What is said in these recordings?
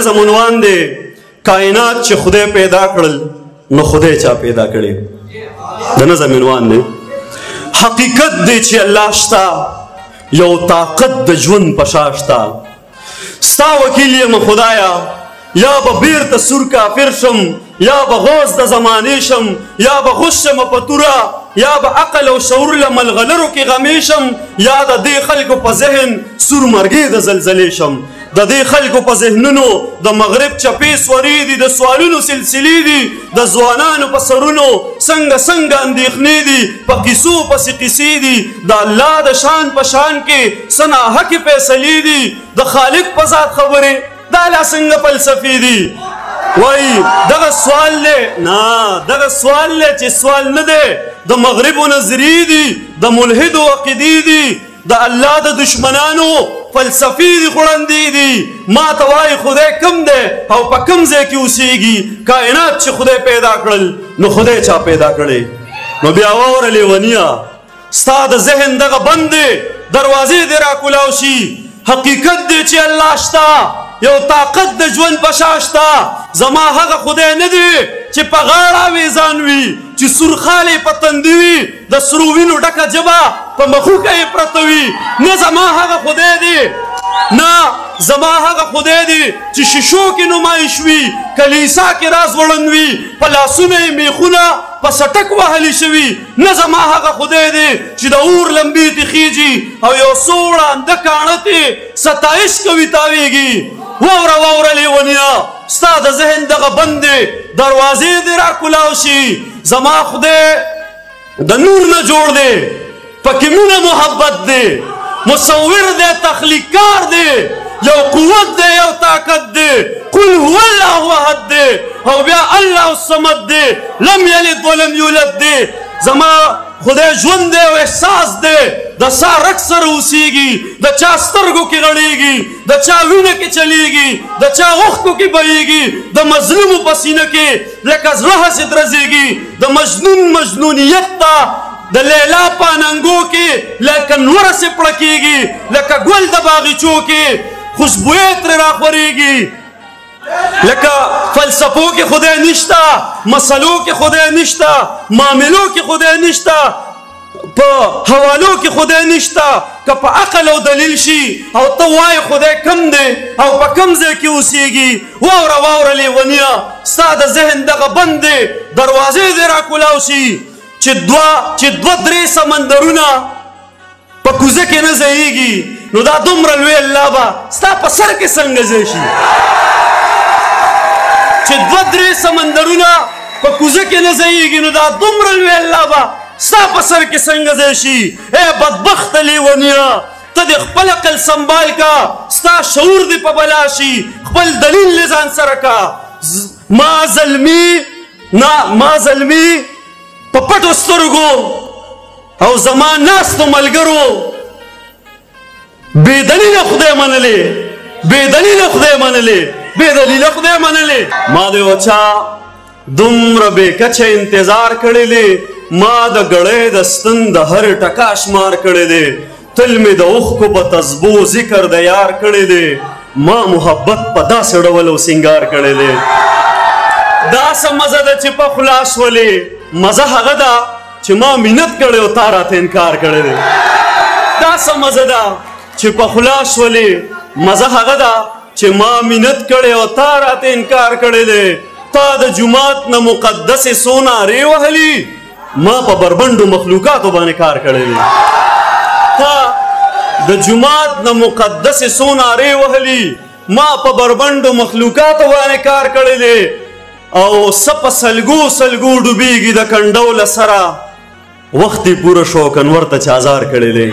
نظم عنوان دی کائنات چې خدای پیدا کړل نو خدای چا پیدا کړي د نظم عنوان دی حقیقت دی چې الله شته یو طاقت د ژوند په شا شته ستا وکیل یم خدایا یا به بیرته سور کافر شم یا به غوث د زمانې شم یا به غوث شم په توره یا به عقل او شعور له ملغلرو کې غمې شم یا د دې خلکو په ذهن سور مرګې د زلزلې شم د دې خلکو په ذهنونو د مغرب چپې سورې دي د سوالونو سلسلې دي د ځوانانو په سرونو څنګه اندېښنې دي په کیسو پسې قیسې دي د الله د شان په شان کې څه ناحقې فیصلې دي د خالق په ذات خبرې دا لا څنګه فلسفې دي وایي دغه سوال دی نه دغه سوال دی چې سوال نه دی د مغربو نظریې دي د ملحدو عقیدې دي د الله د دشمنانو فلسفې دي خوړندې دي ما ته وایي خدای کم دی او په کم ځای کې اوسېږي کائنات چې خدای پیدا کړل نو خدای چا پیدا کړی نو بیا واوره لیونیه ستا د ذهن دغه بند دی دروازې دې راکولاو شي حقیقت دی چې الله شته یو طاقت د ژوند په شا شته زما هغه خدای نه دی چې په غاړه ویزان وي چې سرخالی په تندي وي د سرو وینو ډکه ژبه په مخوکه یې پرته وي نه زما هغه خدای دی نه زما هغه خدای دی چې شیشو کې نمایش وي کلیسا کې راز وړند وي په لاسونو یې میخونه په سټک وهلی شوي نه زما هغه خدای دی چې د اور لمبې تې خیجي او یو څو وړانده کاڼه تې ستایش کوي تاویږي واوره لیونیه ستا د ذهن دغه بند دی دروازې دې راکولاو شي زما خدای د نور نه جوړ دی پکې مینه محبت دی مصور دی تخلیقکار دی یو قوت دی یو طاقت دی قل هو الله احد دی او بیا الله الصمد دی لم یلد ولم یولد دی زما خدای ژوند دی او احساس دی د سا رګ سره اوسېږي د چا سترګو کې غړېږي د چا وینه کې چلیږي د چا اوښکو کې بهیږي د مظلومو په سینه کې لکه زړه هسې درزېږي د مجنون مجنونیت ته د لیلا په اننګو کې لکه نوره سې پړه کېږي لکه ګل د باغچو کې خوشبویې ترې راخورېږي لکه فلسفو کې خدای نشته مسلو کې خدای نشته معاملو کې خدای نشته په حوالو کې خدای نشته که په عقل او دلیل شي او ته وایې خدای کم دی او په کم ځای کې اوسېږي واوره لیونیه ستا د ذهن دغه بند دی دروازې دې راکولاو شي چې دوه درې سمندرونه په کوزه کې نه ځایېږي نو دا دومره لوی الله به ستا په سر کې څنګه ځای شي چې دوه درې سمندرونه په کوزه کې نه ځایېږي نو دا دومره لوی الله به ستا په سر کې څنګه ځای شي ای بدبخته لیونیه ته دې خپل عقل سنبال کا ستا شعور دې په بلا شي خپل دلیل دې ځان سره کا ما ظلمي په پټو سترګو او زما ناستو ملګرو بې دلیله خدای منلې ما د یو چا دومره بې کچه انتظار کړی دی ما د ګړۍ د ستن د هر ټکا شمار کړی دی تل مې د اوښکو په تسبو ذکر د یار کړی دی ما محبت په داسې ډول او سینګار کړی دی دا څه مزه ده چې په خوله شولې مزه هغه ده چې ما منت کړی او تا راته انکار کړی دی دا څه مزه ده چې په خوله شولې مزه هغه ده چې ما منت کړی او تا راته انکار کړی دی تا د جومات نه مقدسې څو نارې وهلي ما په بربنډو مخلوقاتو باندې کار کړی دی تا د جومات نه مقدسې څو نارې وهلي ما په بربنډو مخلوقاتو باندې کار کړی دی او څه په سلګو ډوبېږي د کنډو له سره وخت یې پوره شو کنور ته چازار کړی دی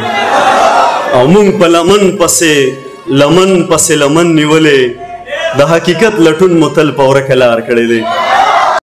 او مونږ په لمن پسې لمن نیولې د حقیقت لټون مو تل په ورکه لار کړی دی